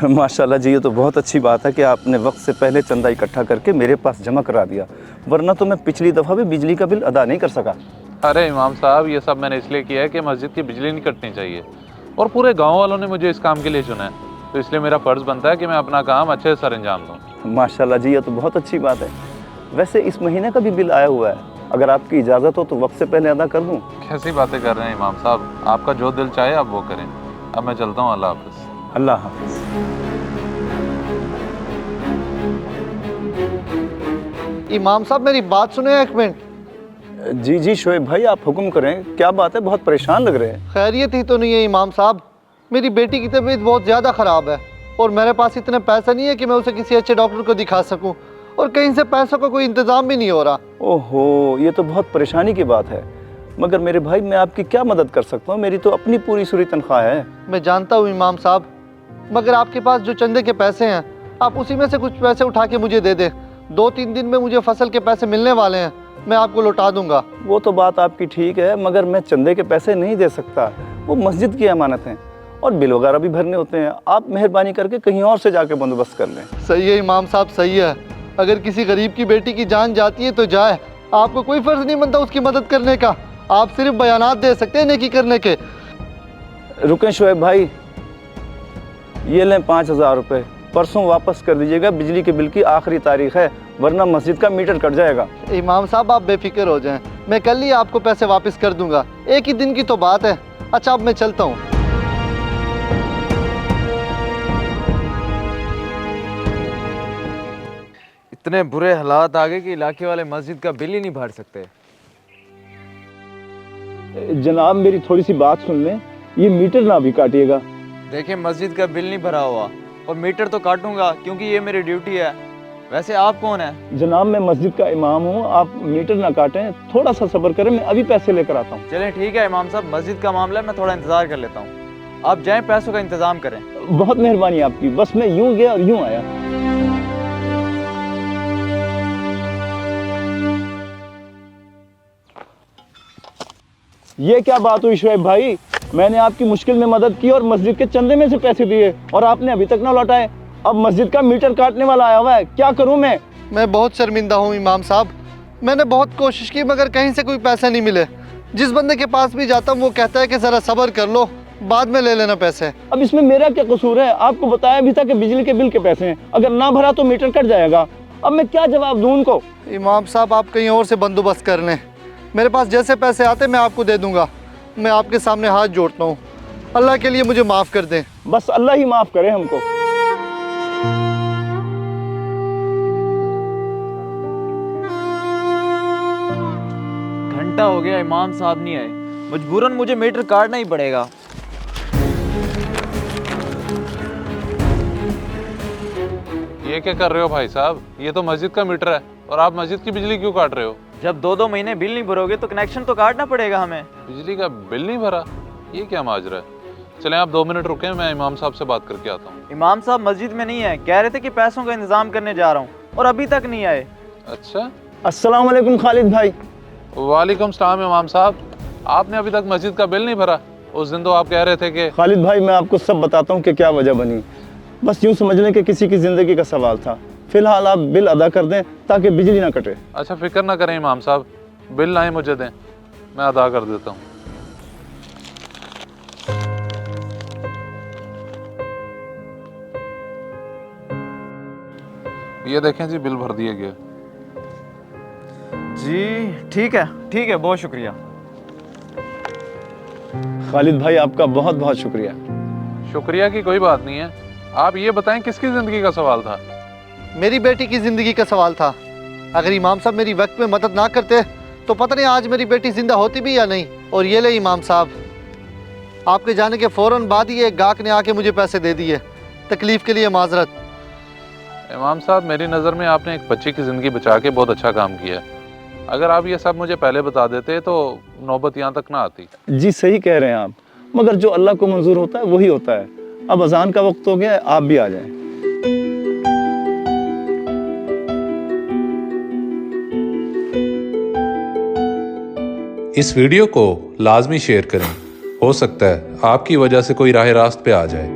माशाल्लाह जी, ये तो बहुत अच्छी बात है कि आपने वक्त से पहले चंदा इकट्ठा करके मेरे पास जमा करा दिया, वरना तो मैं पिछली दफ़ा भी बिजली का बिल अदा नहीं कर सका। अरे इमाम साहब, ये सब मैंने इसलिए किया है कि मस्जिद की बिजली नहीं कटनी चाहिए, और पूरे गांव वालों ने मुझे इस काम के लिए चुना है, तो इसलिए मेरा फ़र्ज़ बनता है कि मैं अपना काम अच्छे से अंजाम दूँ। माशाल्लाह जी, ये तो बहुत अच्छी बात है। वैसे इस महीने का भी बिल आया हुआ है, अगर आपकी इजाज़त हो तो वक्त से पहले अदा कर दूँ। कैसी बातें कर रहे हैं इमाम साहब, आपका जो दिल चाहे आप वो करें। अब मैं चलता हूँ, अल्लाह हाफ़िज़। अल्लाह हाफ़िज़। इमाम साहब मेरी बात सुने एक मिनट। जी जी शोएब भाई, आप हुक्म करें, क्या बात है, बहुत परेशान लग रहे हैं। खैरियत ही तो नहीं है इमाम साहब, मेरी बेटी की तबीयत बहुत ज़्यादा ख़राब है और मेरे पास इतने पैसे नहीं है कि मैं उसे किसी अच्छे डॉक्टर को दिखा सकूं, और कहीं से पैसों का कोई इंतज़ाम भी नहीं हो रहा। ओहो, ये तो बहुत परेशानी की बात है, मगर मेरे भाई मैं आपकी क्या मदद कर सकता हूँ, मेरी तो अपनी पूरी सूरी तनख्वाह है। मैं जानता हूँ इमाम साहब, मगर आपके पास जो चंदे के पैसे हैं आप उसी में से कुछ पैसे उठा के मुझे दे दें। 2-3 दिन में मुझे फसल के पैसे मिलने वाले हैं, मैं आपको लौटा दूंगा। वो तो बात आपकी ठीक है, मगर मैं चंदे के पैसे नहीं दे सकता, वो मस्जिद की अमानत हैं और बिल वगैरह भी भरने होते हैं। आप मेहरबानी करके कहीं और से जाके बंदोबस्त कर लें। सही है इमाम साहब, सही है। अगर किसी गरीब की बेटी की जान जाती है तो जाए, आपको कोई फ़र्ज नहीं बनता उसकी मदद करने का, आप सिर्फ बयानात दे सकते हैं नेकी करने के। रुकें शोएब भाई, ये लें 5000 रुपये, परसों वापस कर दीजिएगा, बिजली के बिल की आखिरी तारीख है, वरना मस्जिद का मीटर कट जाएगा। इमाम साहब आप बेफिक्र हो जाएं, मैं कल ही आपको पैसे वापस कर दूंगा, एक ही दिन की तो बात है। अच्छा अब मैं चलता हूँ। इतने बुरे हालात आ गए कि इलाके वाले मस्जिद का बिल ही नहीं भर सकते। जनाब मेरी थोड़ी सी बात सुन लें, ये मीटर ना भी काटिएगा। देखिए मस्जिद का बिल नहीं भरा हुआ और मीटर तो काटूंगा क्योंकि ये मेरी ड्यूटी है। वैसे आप कौन है? जनाब मैं मस्जिद का इमाम हूँ, आप मीटर ना काटें, थोड़ा सा सब्र करें, मैं अभी पैसे लेकर आता हूँ। चलें ठीक है इमाम साहब, मस्जिद का मामला है, मैं थोड़ा इंतजार कर लेता हूँ, आप जाएं पैसों का इंतजाम करें। बहुत मेहरबानी आपकी, बस मैं यूं गया और यूं आया। ये क्या बात हुई शोएब भाई, मैंने आपकी मुश्किल में मदद की और मस्जिद के चंदे में से पैसे दिए और आपने अभी तक ना लौटाए। अब मस्जिद का मीटर काटने वाला आया हुआ है, क्या करूं मैं? मैं बहुत शर्मिंदा हूँ इमाम साहब, मैंने बहुत कोशिश की मगर कहीं से कोई पैसे नहीं मिले। जिस बंदे के पास भी जाता हूँ वो कहता है कि ज़रा सब्र कर लो, बाद में ले लेना पैसे। अब इसमें मेरा क्या कसूर है? आपको बताया भी था कि बिजली के बिल के पैसे हैं, अगर ना भरा तो मीटर कट जाएगा। अब मैं क्या जवाब दूं उनको? इमाम साहब आप कहीं और से बंदोबस्त कर लें, मेरे पास जैसे पैसे आते मैं आपको दे दूंगा। मैं आपके सामने हाथ जोड़ता हूँ, अल्लाह के लिए मुझे माफ़ कर दें। बस अल्लाह ही माफ़ करे हमको। घंटा हो गया इमाम साहब नहीं आए, मजबूरन मुझे मीटर काटना ही पड़ेगा। ये क्या कर रहे हो भाई साहब, ये तो मस्जिद का मीटर है और आप मस्जिद की बिजली क्यों काट रहे हो? जब 2-2 महीने बिल नहीं भरोगे तो कनेक्शन तो काटना पड़ेगा हमें। बिजली का बिल नहीं भरा, ये क्या माजरा है? चलें आप 2 मिनट रुकें, मैं इमाम साहब से बात करके आता हूँ। इमाम साहब मस्जिद में नहीं है, कह रहे थे कि पैसों का इंतजाम करने जा रहा हूँ और अभी तक नहीं आए। अच्छा, अस्सलाम वालेकुम खालिद भाई। वालेकुम सलाम इमाम साहब, आपने अभी तक मस्जिद का बिल नहीं भरा? उस दिन तो आप कह रहे थे कि। खालिद भाई मैं आपको सब बताता हूँ कि क्या वजह बनी, बस यूँ समझ लें कि किसी की ज़िंदगी का सवाल था। फिलहाल आप बिल अदा कर दें ताकि बिजली ना कटे। अच्छा फिक्र ना करें इमाम साहब, बिल लाएं मुझे दें, मैं अदा कर देता हूँ। ये देखें जी, बिल भर दिया गया। जी ठीक है, बहुत शुक्रिया। खालिद भाई आपका बहुत बहुत शुक्रिया। शुक्रिया की कोई बात नहीं है, आप ये बताएं किसकी ज़िंदगी का सवाल था? मेरी बेटी की ज़िंदगी का सवाल था। अगर इमाम साहब मेरी वक्त में मदद ना करते तो पता नहीं आज मेरी बेटी जिंदा होती भी या नहीं। और ये ले इमाम साहब, आपके जाने के फ़ौरन बाद ही एक गाहक ने आके मुझे पैसे दे दिए, तकलीफ़ के लिए माजरत। इमाम साहब मेरी नज़र में आपने एक बच्ची की ज़िंदगी बचा के बहुत अच्छा काम किया। अगर आप ये सब मुझे पहले बता देते तो नौबत यहाँ तक ना आती। जी सही कह रहे हैं आप, मगर जो अल्लाह को मंजूर होता है वही होता है। अब अजान का वक्त हो गया है, आप भी आ जाएं। इस वीडियो को लाजमी शेयर करें, हो सकता है आपकी वजह से कोई राह रास्त पे आ जाए।